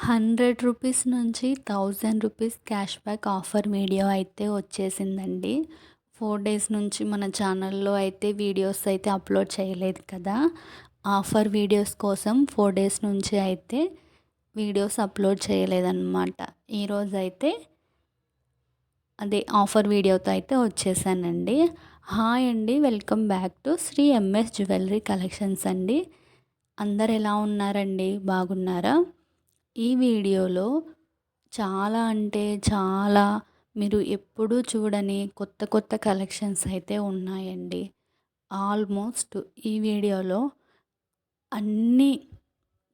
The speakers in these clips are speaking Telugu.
రూ. 100 నుంచి రూ. 1000 క్యాష్ బ్యాక్ ఆఫర్ వీడియో అయితే వచ్చేసిందండి. 4 డేస్ నుంచి మన ఛానల్‌లో అయితే వీడియోస్ అయితే అప్‌లోడ్ చేయలేదు కదా! ఆఫర్ వీడియోస్ కోసం 4 డేస్ నుంచి అయితే వీడియోస్ అప్‌లోడ్ చేయలేదన్నమాట. ఈరోజైతే అదే ఆఫర్ వీడియోతో అయితే వచ్చేసానండి. హాయ్ అండి. Welcome back to Sri MS jewellery collections అండి. అందరు ఎలా ఉన్నారండి? బాగున్నారా? ఈ వీడియోలో చాలా అంటే చాలా మీరు ఎప్పుడూ చూడని కొత్త కొత్త కలెక్షన్స్ అయితే ఉన్నాయండి. ఆల్మోస్ట్ ఈ వీడియోలో అన్ని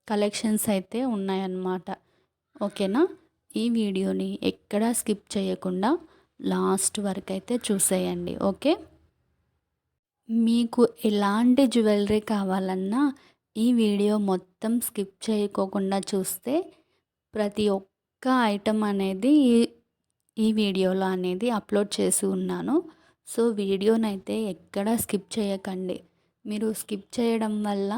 కలెక్షన్స్ అయితే ఉన్నాయన్నమాట. ఓకేనా? ఈ వీడియోని ఎక్కడా స్కిప్ చేయకుండా లాస్ట్ వరకు అయితే చూసేయండి. ఓకే? మీకు ఎలాంటి జ్యువెలరీ కావాలన్నా ఈ వీడియో మొత్తం స్కిప్ చేయకోకుండా చూస్తే ప్రతి ఒక్క ఐటెం అనేది ఈ వీడియోలో అనేది అప్లోడ్ చేసి ఉన్నాను. సో వీడియోనైతే ఎక్కడా స్కిప్ చేయకండి. మీరు స్కిప్ చేయడం వల్ల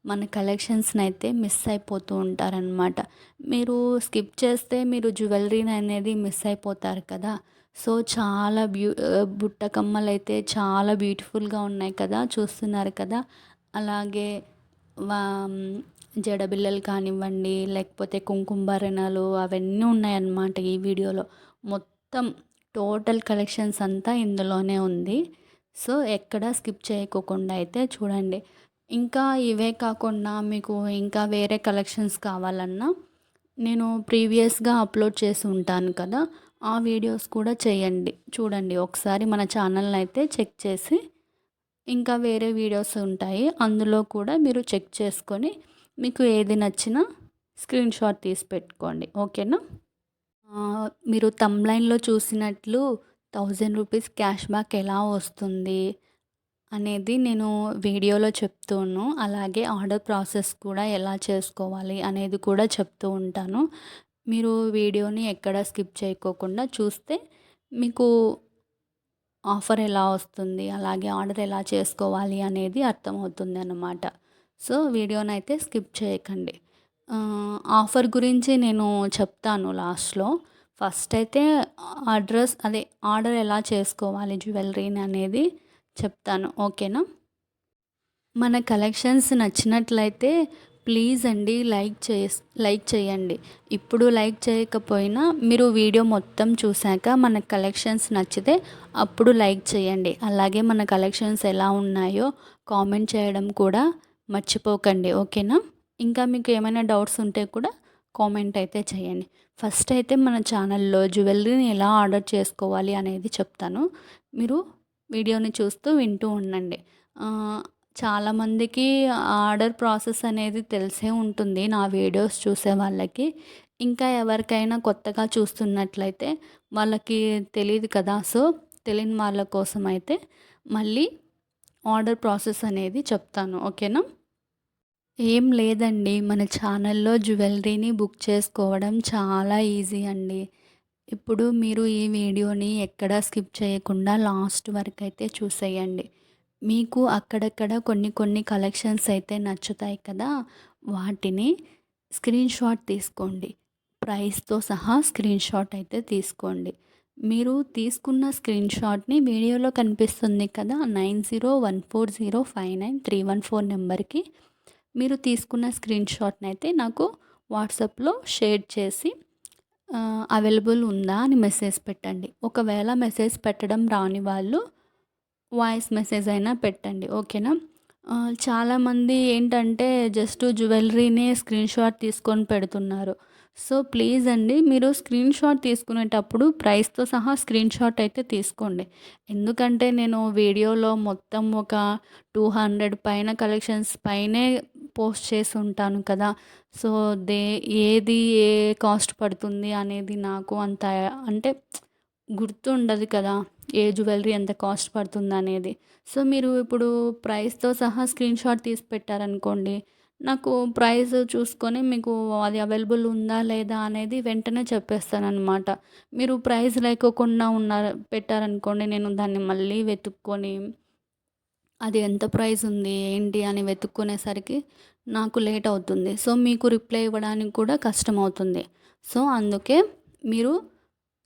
మన కలెక్షన్స్ని అయితే మిస్ అయిపోతూ ఉంటారనమాట. మీరు స్కిప్ చేస్తే మీరు జ్యువెలరీని అనేది మిస్ అయిపోతారు కదా! సో చాలా బుట్ట కమ్మలైతే చాలా బ్యూటిఫుల్గా ఉన్నాయి కదా! చూస్తున్నారు కదా! అలాగే వా జడబిళ్ళలు కానివ్వండి, లేకపోతే కుంకుమ భరణాలు అవన్నీ ఉన్నాయన్నమాట ఈ వీడియోలో. మొత్తం టోటల్ కలెక్షన్స్ అంతా ఇందులోనే ఉంది. సో ఎక్కడ స్కిప్ చేయకోకుండా అయితే చూడండి. ఇంకా ఇవే కాకుండా మీకు ఇంకా వేరే కలెక్షన్స్ కావాలన్నా నేను ప్రీవియస్గా అప్లోడ్ చేసి ఉంటాను కదా! ఆ వీడియోస్ కూడా చూడండి ఒకసారి మన ఛానల్ని అయితే చెక్ చేసి ఇంకా వేరే వీడియోస్ ఉంటాయి. అందులో కూడా మీరు చెక్ చేసుకొని మీకు ఏది నచ్చినా స్క్రీన్ షాట్ తీసి పెట్టుకోండి. ఓకేనా? మీరు థంబ్‌నెయిల్‌లో చూసినట్లు రూ. 1000 క్యాష్ బ్యాక్ ఎలా వస్తుంది అనేది నేను వీడియోలో చెప్తూను. అలాగే ఆర్డర్ ప్రాసెస్ కూడా ఎలా చేసుకోవాలి అనేది కూడా చెప్తూ ఉంటాను. మీరు వీడియోని ఎక్కడ స్కిప్ చేయకోకుండా చూస్తే మీకు ఆఫర్ ఎలా వస్తుంది, అలాగే ఆర్డర్ ఎలా చేసుకోవాలి అనేది అర్థమవుతుందన్నమాట. సో వీడియోనైతే స్కిప్ చేయకండి. ఆఫర్ గురించి నేను చెప్తాను లాస్ట్‌లో. ఫస్ట్ అయితే ఆర్డర్ ఎలా చేసుకోవాలి జ్యువెలరీని అనేది చెప్తాను. ఓకేనా? మన కలెక్షన్స్ నచ్చినట్లయితే ప్లీజ్ అండి లైక్ చేయండి. ఇప్పుడు లైక్ చేయకపోయినా మీరు వీడియో మొత్తం చూశాక మన కలెక్షన్స్ నచ్చితే అప్పుడు లైక్ చేయండి. అలాగే మన కలెక్షన్స్ ఎలా ఉన్నాయో కామెంట్ చేయడం కూడా మర్చిపోకండి. ఓకేనా? ఇంకా మీకు ఏమైనా డౌట్స్ ఉంటే కూడా కామెంట్ అయితే చేయండి. ఫస్ట్ అయితే మన ఛానల్లో జ్యువెలరీని ఎలా ఆర్డర్ చేసుకోవాలి అనేది చెప్తాను. మీరు వీడియోని చూస్తూ వింటూ ఉండండి. చాలామందికి ఆర్డర్ ప్రాసెస్ అనేది తెలిసే ఉంటుంది నా వీడియోస్ చూసే వాళ్ళకి. ఇంకా ఎవరికైనా కొత్తగా చూస్తున్నట్లయితే వాళ్ళకి తెలీదు కదా! సో తెలియని వాళ్ళ కోసం అయితే మళ్ళీ ఆర్డర్ ప్రాసెస్ అనేది చెప్తాను. ఓకేనా? ఏం లేదండి. మన ఛానల్లో జ్యువెలరీని బుక్ చేసుకోవడం చాలా ఈజీ అండి. ఇప్పుడు మీరు ఈ వీడియోని ఎక్కడా స్కిప్ చేయకుండా లాస్ట్ వరకైతే చూసేయండి. మీకు అక్కడక్కడ కొన్ని కొన్ని కలెక్షన్స్ అయితే నచ్చుతాయి కదా! వాటిని స్క్రీన్ షాట్ తీసుకోండి. ప్రైస్‌తో సహా స్క్రీన్ షాట్ అయితే తీసుకోండి. మీరు తీసుకున్న స్క్రీన్ షాట్‌ని వీడియోలో కనిపిస్తుంది కదా! 9014059314 నెంబర్‌కి మీరు తీసుకున్న స్క్రీన్ షాట్‌నైతే నాకు వాట్సాప్‌లో షేర్ చేసి అవైలబుల్ ఉందా అని మెసేజ్ పెట్టండి. ఒకవేళ మెసేజ్ పెట్టడం రాని వాళ్ళు వాయిస్ మెసేజ్ అయినా పెట్టండి. ఓకేనా? చాలామంది ఏంటంటే జస్ట్ జ్యువెలరీనే స్క్రీన్ షాట్ తీసుకొని పెడుతున్నారు. సో ప్లీజ్ అండి మీరు స్క్రీన్ షాట్ తీసుకునేటప్పుడు ప్రైస్‌తో సహా స్క్రీన్ షాట్ అయితే తీసుకోండి. ఎందుకంటే నేను వీడియోలో మొత్తం ఒక 200 పైన కలెక్షన్స్ పైనే పోస్ట్ చేసి ఉంటాను కదా! సో ఏది ఏ కాస్ట్ పడుతుంది అనేది నాకు అంత అంటే గుర్తుండదు కదా! ఏ జ్యువెలరీ ఎంత కాస్ట్ పడుతుందనేది. సో మీరు ఇప్పుడు ప్రైస్‌తో సహా స్క్రీన్ షాట్ తీసి పెట్టారనుకోండి, నాకు ప్రైస్ చూసుకొని మీకు అది అవైలబుల్ ఉందా లేదా అనేది వెంటనే చెప్పేస్తాననమాట. మీరు ప్రైస్ లేకోకుండా పెట్టారనుకోండి, నేను దాన్ని మళ్ళీ వెతుక్కొని అది ఎంత ప్రైస్ ఉంది, ఏంటి అని వెతుక్కునేసరికి నాకు లేట్ అవుతుంది. సో, మీకు రిప్లై ఇవ్వడానికి కూడా కష్టమవుతుంది. సో, అందుకే మీరు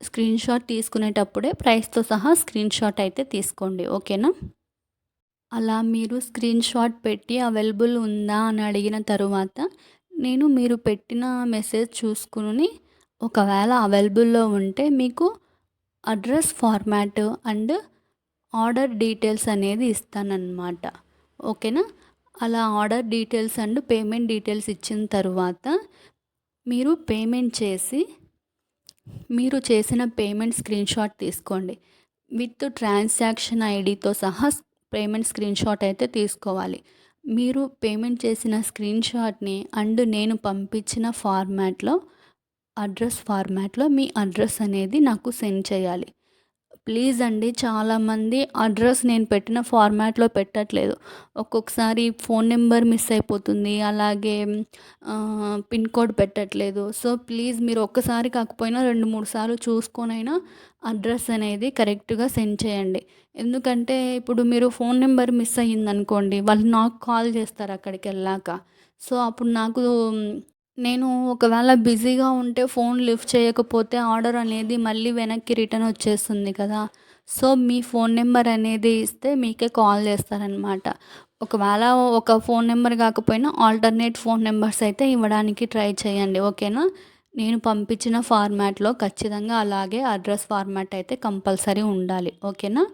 స్క్రీన్‌షాట్ తీసుకునేటప్పుడే ప్రైస్‌తో సహా స్క్రీన్‌షాట్ అయితే తీసుకోండి. ఓకేనా? అలా మీరు స్క్రీన్‌షాట్ పెట్టి అవైలబుల్ ఉందా అని అడిగిన తరువాత, నేను మీరు పెట్టిన మెసేజ్ చూసుకొని ఒకవేళ అవైలబుల్‌లో ఉంటే మీకు address format and order details అనేది ఇస్తానన్నమాట. ఓకేనా? అలా order details and payment details ఇచ్చిన తరువాత మీరు పేమెంట్ చేసి, మీరు చేసిన పేమెంట్ స్క్రీన్‌షాట్ తీసుకోండి. విత్ ట్రాన్సాక్షన్ ఐడీతో సహా పేమెంట్ స్క్రీన్‌షాట్ అయితే తీసుకోవాలి. మీరు పేమెంట్ చేసిన స్క్రీన్‌షాట్‌ని అండ్ నేను పంపించిన ఫార్మాట్‌లో, అడ్రస్ ఫార్మాట్‌లో మీ అడ్రస్ అనేది నాకు సెండ్ చేయాలి. ప్లీజ్ అండి, చాలామంది అడ్రస్ నేను పెట్టిన ఫార్మాట్‌లో పెట్టట్లేదు. ఒక్కొక్కసారి ఫోన్ నెంబర్ మిస్ అయిపోతుంది. అలాగే పిన్ కోడ్ పెట్టట్లేదు. సో, ప్లీజ్ మీరు ఒక్కసారి కాకపోయినా 2, 3 సార్లు చూసుకొనైనా అడ్రస్ అనేది కరెక్ట్‌గా సెండ్ చేయండి. ఎందుకంటే ఇప్పుడు మీరు ఫోన్ నెంబర్ మిస్ అయ్యిందనుకోండి, వాళ్ళు నాకు కాల్ చేస్తారు అక్కడికెళ్ళాక. సో, అప్పుడు నాకు నేను ఒకవేళ బిజీగా ఉంటే ఫోన్ లిఫ్ట్ చేయకపోతే ఆర్డర్ అనేది మళ్ళీ వెనక్కి రిటర్న్ వచ్చేస్తుంది కదా! సో, మీ ఫోన్ నెంబర్ అనేది ఇస్తే మీకే కాల్ చేస్తారనమాట. ఒకవేళ ఒక ఫోన్ నెంబర్ కాకపోయినా ఆల్టర్‌నేట్ ఫోన్ నెంబర్స్ అయితే ఇవ్వడానికి ట్రై చేయండి. ఓకేనా? నేను పంపించిన ఫార్మాట్‌లో ఖచ్చితంగా అలాగే అడ్రస్ ఫార్మాట్ అయితే కంపల్సరీ ఉండాలి. ఓకేనా?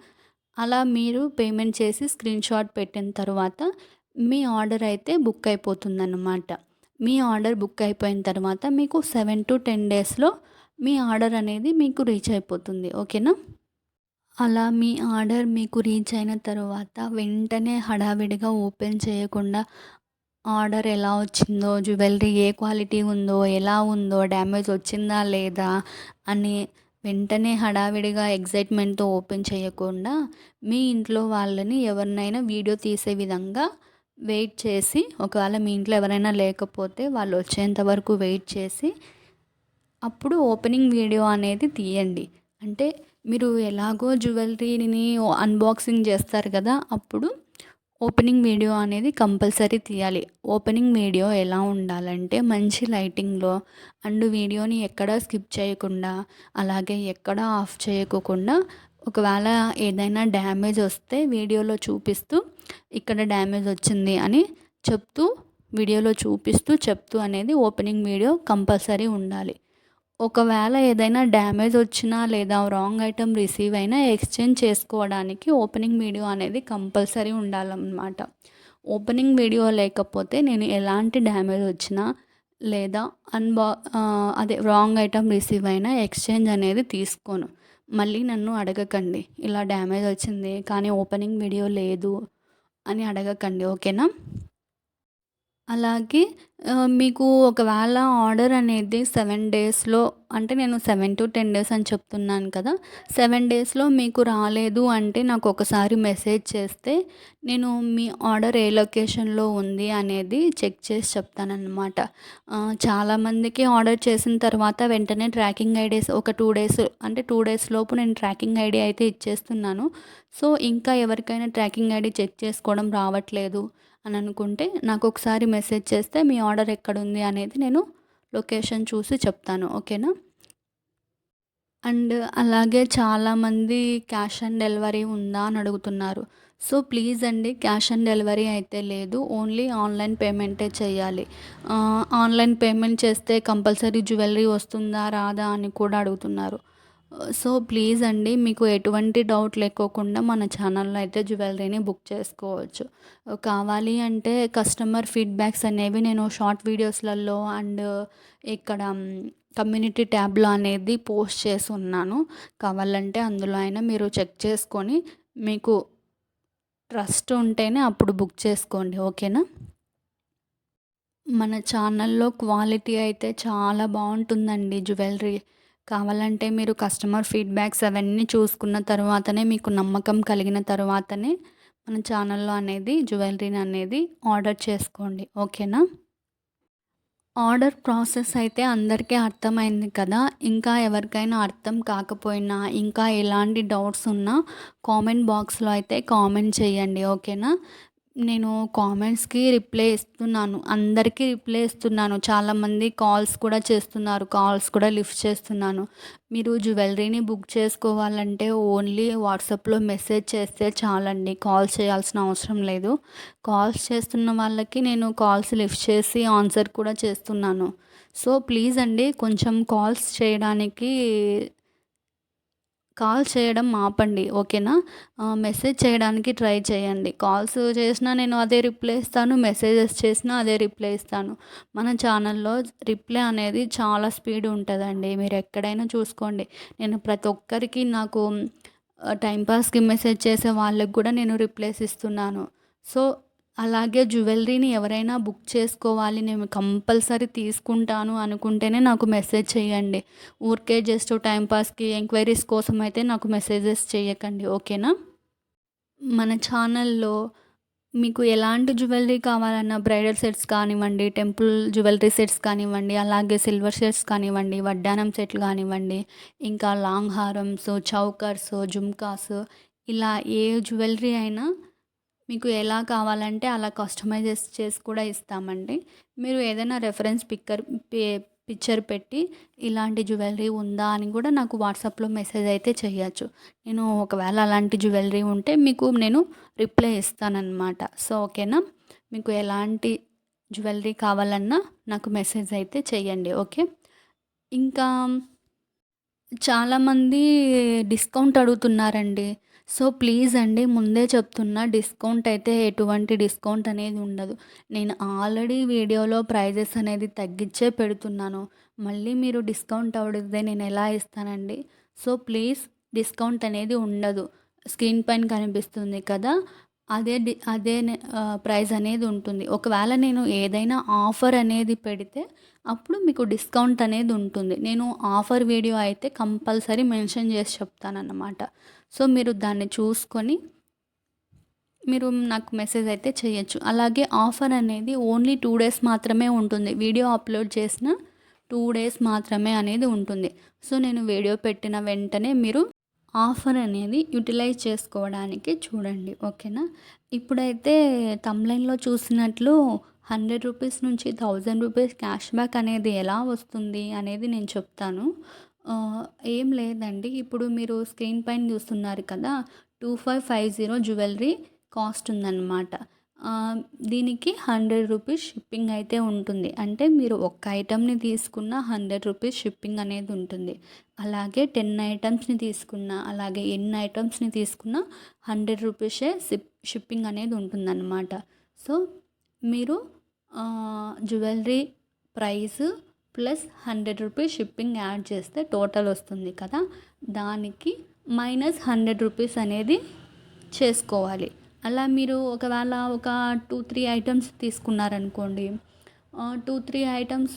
అలా మీరు పేమెంట్ చేసి స్క్రీన్‌షాట్ పెట్టిన తరువాత మీ ఆర్డర్ అయితే బుక్ అయిపోతుందన్నమాట. మీ ఆర్డర్ బుక్ అయిపోయిన తర్వాత మీకు 7-10 డేస్‌లో మీ ఆర్డర్ అనేది మీకు రీచ్ అయిపోతుంది. ఓకేనా? అలా మీ ఆర్డర్ మీకు రీచ్ అయిన తరువాత వెంటనే హడావిడిగా ఓపెన్ చేయకుండా ఆర్డర్ ఎలా వచ్చిందో, జ్యువెలరీ ఏ క్వాలిటీ ఉందో, ఎలా ఉందో, డ్యామేజ్ వచ్చిందా లేదా అని వెంటనే హడావిడిగా ఎక్సైట్‌మెంట్‌తో ఓపెన్ చేయకుండా, మీ ఇంట్లో వాళ్ళని ఎవరినైనా వీడియో తీసే విధంగా వెయిట్ చేసి, ఒకవేళ మీ ఇంట్లో ఎవరైనా లేకపోతే వాళ్ళు వచ్చేంత వరకు వెయిట్ చేసి, అప్పుడు ఓపెనింగ్ వీడియో అనేది తీయండి. అంటే మీరు ఎలాగో జ్యువెలరీని అన్బాక్సింగ్ చేస్తారు కదా! అప్పుడు ఓపెనింగ్ వీడియో అనేది కంపల్సరీ తీయాలి. ఓపెనింగ్ వీడియో ఎలా ఉండాలంటే మంచి లైటింగ్‌లో అండ్ వీడియోని ఎక్కడా స్కిప్ చేయకుండా, అలాగే ఎక్కడా ఆఫ్ చేయకోకుండా, ఒకవేళ ఏదైనా డ్యామేజ్ వస్తే వీడియోలో చూపిస్తూ, ఇక్కడ డ్యామేజ్ వచ్చింది అని చెప్తూ, వీడియోలో చూపిస్తూ, చెప్తూ అనేది ఓపెనింగ్ వీడియో కంపల్సరీ ఉండాలి. ఒకవేళ ఏదైనా డ్యామేజ్ వచ్చినా లేదా రాంగ్ ఐటెమ్ రిసీవ్ అయినా ఎక్స్చేంజ్ చేసుకోవడానికి ఓపెనింగ్ వీడియో అనేది కంపల్సరీ ఉండాలన్నమాట. ఓపెనింగ్ వీడియో లేకపోతే నేను ఎలాంటి డ్యామేజ్ వచ్చినా లేదా అదే రాంగ్ ఐటెమ్ రిసీవ్ అయినా ఎక్స్చేంజ్ అనేది తీసుకోను. మళ్ళీ నన్ను అడగకండి, ఇలా డ్యామేజ్ వచ్చింది కానీ ఓపెనింగ్ వీడియో లేదు అని అడగకండి. ఓకేనా? అలాగే మీకు ఒకవేళ ఆర్డర్ అనేది 7 డేస్‌లో, అంటే నేను 7-10 డేస్ అని చెప్తున్నాను కదా! 7 డేస్‌లో మీకు రాలేదు అంటే నాకు ఒకసారి మెసేజ్ చేస్తే నేను మీ ఆర్డర్ ఏ లొకేషన్‌లో ఉంది అనేది చెక్ చేసి చెప్తానన్నమాట. చాలామందికి ఆర్డర్ చేసిన తర్వాత వెంటనే ట్రాకింగ్ ఐడీస్ ఒక 2 డేస్, అంటే 2 డేస్ లోపు నేను ట్రాకింగ్ ఐడీ అయితే ఇచ్చేస్తున్నాను. సో, ఇంకా ఎవరికైనా ట్రాకింగ్ ఐడీ చెక్ చేసుకోవడం రావట్లేదు అని అనుకుంటే నాకు ఒకసారి మెసేజ్ చేస్తే మీ ఆర్డర్ ఎక్కడుంది అనేది నేను లొకేషన్ చూసి చెప్తాను. ఓకేనా? అండ్ అలాగే చాలామంది క్యాష్ ఆన్ డెలివరీ ఉందా అని అడుగుతున్నారు. సో, ప్లీజ్ అండి, క్యాష్ ఆన్ డెలివరీ అయితే లేదు. ఓన్లీ ఆన్‌లైన్ పేమెంటే చేయాలి. ఆన్‌లైన్ పేమెంట్ చేస్తే కంపల్సరీ జ్యువెలరీ వస్తుందా రాదా అని కూడా అడుగుతున్నారు. సో, ప్లీజ్ అండి, మీకు ఎటువంటి డౌట్ లేకోకుండా మన ఛానల్‌లో అయితే జ్యువెలరీని బుక్ చేసుకోవచ్చు. కావాలి అంటే కస్టమర్ ఫీడ్‌బ్యాక్స్ అనేవి నేను షార్ట్ వీడియోస్‌లలో అండ్ ఇక్కడ కమ్యూనిటీ ట్యాబ్‌లో అనేది పోస్ట్ చేసి ఉన్నాను. కావాలంటే అందులో అయినా మీరు చెక్ చేసుకొని మీకు ట్రస్ట్ ఉంటేనే అప్పుడు బుక్ చేసుకోండి. ఓకేనా? మన ఛానల్‌లో క్వాలిటీ అయితే చాలా బావుంటుందండి జ్యువెలరీ. కావాలంటే మీరు కస్టమర్ ఫీడ్‌బ్యాక్స్ అవన్నీ చూసుకున్న తర్వాతనే, మీకు నమ్మకం కలిగిన తర్వాతనే మన ఛానల్‌లో అనేది జ్యువెలరీని అనేది ఆర్డర్ చేసుకోండి. ఓకేనా? ఆర్డర్ ప్రాసెస్ అయితే అందరికీ అర్థమైంది కదా! ఇంకా ఎవరికైనా అర్థం కాకపోయినా, ఇంకా ఎలాంటి డౌట్స్ ఉన్నా కామెంట్ బాక్స్‌లో అయితే కామెంట్ చేయండి. ఓకేనా? నేను కామెంట్స్‌కి రిప్లై ఇస్తున్నాను. అందరికీ రిప్లై ఇస్తున్నాను. చాలామంది కాల్స్ కూడా చేస్తున్నారు. కాల్స్ కూడా లిఫ్ట్ చేస్తున్నాను. మీరు జ్యువెలరీని బుక్ చేసుకోవాలంటే ఓన్లీ వాట్సాప్‌లో మెసేజ్ చేస్తే చాలండి. కాల్స్ చేయాల్సిన అవసరం లేదు. కాల్స్ చేస్తున్న వాళ్ళకి నేను కాల్స్ లిఫ్ట్ చేసి ఆన్సర్ కూడా చేస్తున్నాను. సో, ప్లీజ్ అండి కొంచెం కాల్ చేయడం ఆపండి. ఓకేనా? మెసేజ్ చేయడానికి ట్రై చేయండి. కాల్స్ చేసినా నేను అదే రిప్లై ఇస్తాను. మెసేజెస్ చేసినా అదే రిప్లై ఇస్తాను. మన ఛానల్‌లో రిప్లై అనేది చాలా స్పీడ్ ఉంటదండి. మీరెక్కడైనా చూసుకోండి. నేను ప్రతి ఒక్కరికి నాకు టైమ్ పాస్‌కి మెసేజ్ చేసే వాళ్ళకి గూడా నేను రిప్లైస్ ఇస్తున్నాను. సో, అలాగే జ్యువెలరీని ఎవరైనా బుక్ చేసుకోవాలి, నేను కంపల్సరీ తీసుకుంటాను అనుకుంటేనే నాకు మెసేజ్ చేయండి. ఊరికే జస్ట్ టైమ్ పాస్‌కి ఎంక్వైరీస్ కోసం అయితే నాకు మెసేజెస్ చేయకండి. ఓకేనా? మన ఛానల్‌లో మీకు ఎలాంటి జ్యువెలరీ కావాలన్నా బ్రైడల్ సెట్స్ కానివ్వండి, టెంపుల్ జ్యువెలరీ సెట్స్ కానివ్వండి, అలాగే సిల్వర్ సెట్స్ కానివ్వండి, వడ్డానం సెట్లు కానివ్వండి, ఇంకా లాంగ్ హారమ్స్, చౌకర్స్, జుమ్కాస్ ఇలా ఏ జ్యువెలరీ అయినా మీకు ఎలా కావాలంటే అలా కస్టమైజెస్ చేసి కూడా ఇస్తామండి. మీరు ఏదైనా రెఫరెన్స్ పే పిక్చర్ పెట్టి ఇలాంటి జ్యువెలరీ ఉందా అని కూడా నాకు వాట్సాప్‌లో మెసేజ్ అయితే చేయొచ్చు. నేను ఒకవేళ అలాంటి జ్యువెలరీ ఉంటే మీకు నేను రిప్లై ఇస్తాననమాట. సో, ఓకేనా? మీకు ఎలాంటి జ్యువెలరీ కావాలన్నా నాకు మెసేజ్ అయితే చేయండి. ఓకే. ఇంకా చాలామంది డిస్కౌంట్ అడుగుతున్నారండి. సో, ప్లీజ్ అండి ముందే చెప్తున్నా డిస్కౌంట్ అయితే ఎటువంటి డిస్కౌంట్ అనేది ఉండదు. నేను ఆల్రెడీ వీడియోలో ప్రైజెస్ అనేది తగ్గించే పెడుతున్నాను. మళ్ళీ మీరు డిస్కౌంట్ అడిగితే నేనెలా ఇస్తానండి? సో, ప్లీజ్ డిస్కౌంట్ అనేది ఉండదు. స్క్రీన్ పైన కనిపిస్తుంది కదా! అదే ప్రైస్ అనేది ఉంటుంది. ఒకవేళ నేను ఏదైనా ఆఫర్ అనేది పెడితే అప్పుడు మీకు డిస్కౌంట్ అనేది ఉంటుంది. నేను ఆఫర్ వీడియో అయితే కంపల్సరీ మెన్షన్ చేసి చెప్తానన్నమాట. సో, మీరు దాన్ని చూసుకొని మీరు నాకు మెసేజ్ అయితే చేయొచ్చు. అలాగే ఆఫర్ అనేది ఓన్లీ 2 డేస్ మాత్రమే ఉంటుంది. వీడియో అప్లోడ్ చేసిన 2 డేస్ మాత్రమే అనేది ఉంటుంది. సో, నేను వీడియో పెట్టిన వెంటనే మీరు ఆఫర్ అనేది యుటిలైజ్ చేసుకోవడానికి చూడండి. ఓకేనా? ఇప్పుడైతే థంబ్‌నెయిల్‌లో చూసినట్లు రూ. 100 నుంచి రూ. 1000 క్యాష్ బ్యాక్ అనేది ఎలా వస్తుంది అనేది నేను చెప్తాను. ఏం లేదండి. ఇప్పుడు మీరు స్క్రీన్ పైన చూస్తున్నారు కదా! 2550 జ్యువెలరీ కాస్ట్ ఉందన్నమాట. దీనికి రూ. 100 షిప్పింగ్ అయితే ఉంటుంది. అంటే మీరు ఒక్క ఐటెమ్‌ని తీసుకున్న రూ. 100 షిప్పింగ్ అనేది ఉంటుంది. అలాగే 10 ఐటెమ్స్‌ని తీసుకున్నా, అలాగే ఎన్ని ఐటెమ్స్‌ని తీసుకున్నా రూ. 100 షిప్పింగ్ అనేది ఉంటుందన్నమాట. సో, మీరు జ్యువెలరీ ప్రైస్ ప్లస్ రూ. 100 షిప్పింగ్ యాడ్ చేస్తే టోటల్ వస్తుంది కదా! దానికి మైనస్ రూ. 100 అనేది చేసుకోవాలి. అలా మీరు ఒకవేళ ఒక 2, 3 ఐటెమ్స్ తీసుకున్నారనుకోండి. 2, 3 ఐటెమ్స్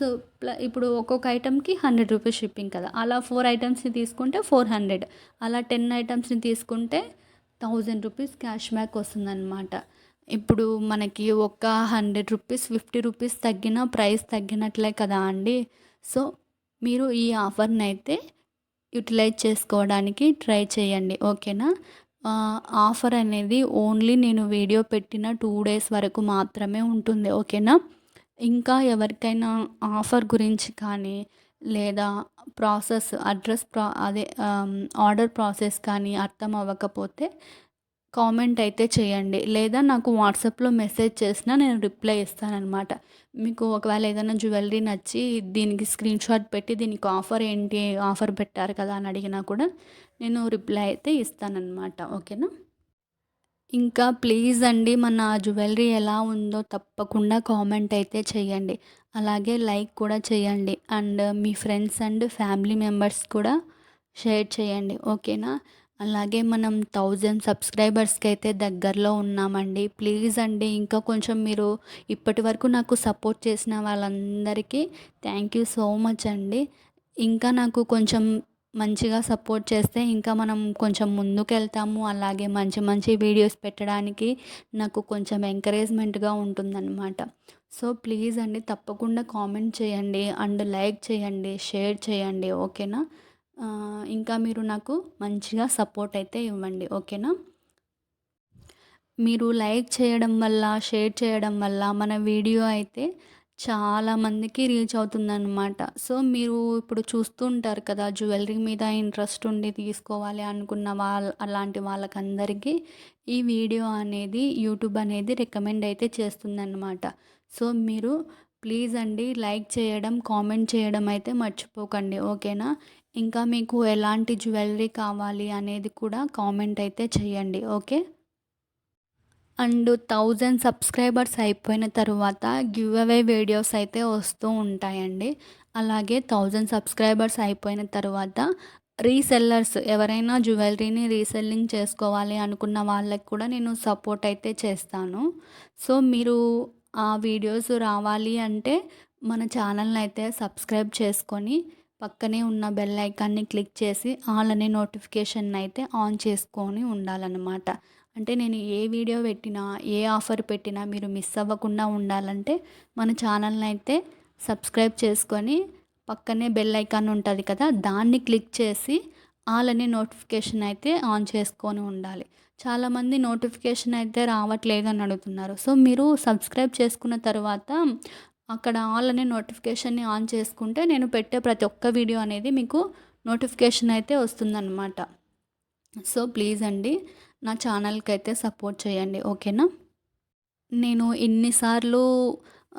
ఇప్పుడు ఒక్కొక్క ఐటెమ్‌కి రూ. 100 షిప్పింగ్ కదా! అలా 4 ఐటెమ్స్‌ని తీసుకుంటే 400. అలా 10 ఐటెమ్స్‌ని తీసుకుంటే రూ. 1000 క్యాష్ బ్యాక్ వస్తుందన్నమాట. ఇప్పుడు మనకి ఒక రూ. 100, రూ. 50 తగ్గిన ప్రైస్ తగ్గినట్లే కదా అండి! సో, మీరు ఈ ఆఫర్‌నైతే యుటిలైజ్ చేసుకోవడానికి ట్రై చేయండి. ఓకేనా? ఆఫర్ అనేది ఓన్లీ నేను వీడియో పెట్టిన 2 డేస్ వరకు మాత్రమే ఉంటుంది. ఓకేనా? ఇంకా ఎవరికైనా ఆఫర్ గురించి కానీ, లేదా ఆర్డర్ ప్రాసెస్ కానీ అర్థం అవ్వకపోతే కామెంట్ అయితే చేయండి. లేదా నాకు వాట్సాప్‌లో మెసేజ్ చేసినా నేను రిప్లై ఇస్తాననమాట. మీకు ఒకవేళ ఏదైనా జ్యువెలరీ నచ్చి దీనికి స్క్రీన్‌షాట్ పెట్టి దీనికి ఆఫర్ ఏంటి? ఆఫర్ పెట్టారు కదా! అని అడిగినా కూడా నేను రిప్లై అయితే ఇస్తాననమాట. ఓకేనా? ఇంకా ప్లీజ్ అండి మన జ్యువెలరీ ఎలా ఉందో తప్పకుండా కామెంట్ అయితే చేయండి. అలాగే లైక్ కూడా చేయండి. And me friends and family members కూడా షేర్ చేయండి. ఓకేనా? అలాగే మనం 1000 సబ్స్క్రైబర్స్‌కి అయితే దగ్గరలో ఉన్నామండి. ప్లీజ్ అండి ఇంకా కొంచెం మీరు ఇప్పటివరకు నాకు సపోర్ట్ చేసిన వాళ్ళందరికీ థ్యాంక్ యూ సో మచ్ అండి. ఇంకా నాకు కొంచెం మంచిగా సపోర్ట్ చేస్తే ఇంకా మనం కొంచెం ముందుకెళ్తాము. అలాగే మంచి మంచి వీడియోస్ పెట్టడానికి నాకు కొంచెం ఎంకరేజ్‌మెంట్‌గా ఉంటుందన్నమాట. సో, ప్లీజ్ అండి తప్పకుండా కామెంట్ చేయండి అండ్ లైక్ చేయండి, షేర్ చేయండి. ఓకేనా? ఇంకా మీరు నాకు మంచిగా సపోర్ట్ అయితే ఇవ్వండి. ఓకేనా? మీరు లైక్ చేయడం వల్ల, షేర్ చేయడం వల్ల మన వీడియో అయితే చాలా మందికి రీచ్ అవుతుందనమాట. సో, మీరు ఇప్పుడు చూస్తూ ఉంటారు కదా! జ్యువెలరీ మీద ఇంట్రెస్ట్ ఉండి తీసుకోవాలి అనుకున్న అలాంటి వాళ్ళకందరికీ ఈ వీడియో అనేది యూట్యూబ్ అనేది రికమెండ్ అయితే చేస్తుందనమాట. సో, మీరు ప్లీజ్ అండి లైక్ చేయడం, కామెంట్ చేయడం అయితే మర్చిపోకండి. ఓకేనా? ఇంకా మీకు ఎలాంటి జ్యువెలరీ కావాలి అనేది కూడా కామెంట్ అయితే చేయండి. ఓకే? అండ్ 1000 సబ్స్క్రైబర్స్ అయిపోయిన తరువాత గివ్ అవే వీడియోస్ అయితే వస్తూ ఉంటాయండి. అలాగే 1000 సబ్స్క్రైబర్స్ అయిపోయిన తరువాత రీసెల్లర్స్ ఎవరైనా జ్యువెలరీని రీసెల్లింగ్ చేసుకోవాలి అనుకున్న వాళ్ళకి కూడా నేను సపోర్ట్ అయితే చేస్తాను. సో, మీరు ఆ వీడియోస్ రావాలి అంటే మన ఛానల్‌ని అయితే సబ్స్క్రైబ్ చేసుకొని పక్కనే ఉన్న బెల్ ఐకాన్‌ని క్లిక్ చేసి ఆల్ అనే నోటిఫికేషన్ అయితే ఆన్ చేసుకొని ఉండాలన్నమాట. అంటే నేను ఏ వీడియో పెట్టినా, ఏ ఆఫర్ పెట్టినా మీరు మిస్ అవ్వకుండా ఉండాలంటే మన ఛానల్‌ని అయితే సబ్స్క్రైబ్ చేసుకొని పక్కనే బెల్ ఐకాన్ ఉంటది కదా! దాన్ని క్లిక్ చేసి ఆల్ అనే నోటిఫికేషన్ అయితే ఆన్ చేసుకొని ఉండాలి. చాలామంది నోటిఫికేషన్ అయితే రావట్లేదు అని అడుగుతున్నారు. సో, మీరు సబ్స్క్రైబ్ చేసుకున్న తర్వాత అక్కడ ఆల్ అనే నోటిఫికేషన్‌ని ఆన్ చేసుకుంటే నేను పెట్టే ప్రతి ఒక్క వీడియో అనేది మీకు నోటిఫికేషన్ అయితే వస్తుందన్నమాట. సో, ప్లీజ్ అండి నా ఛానల్‌కైతే సపోర్ట్ చేయండి. ఓకేనా? నేను ఇన్ని సార్లు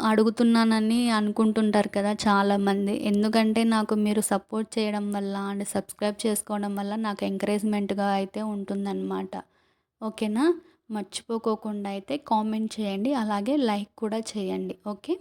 అడుగుతున్నానని అనుకుంటుంటారు కదా చాలామంది. ఎందుకంటే నాకు మీరు సపోర్ట్ చేయడం వల్ల అండ్ సబ్స్క్రైబ్ చేసుకోవడం వల్ల నాకు ఎంకరేజ్‌మెంట్‌గా అయితే ఉంటుందన్నమాట. ఓకేనా? మర్చిపోకోకుండా అయితే కామెంట్ చేయండి. అలాగే లైక్ కూడా చేయండి. ఓకే.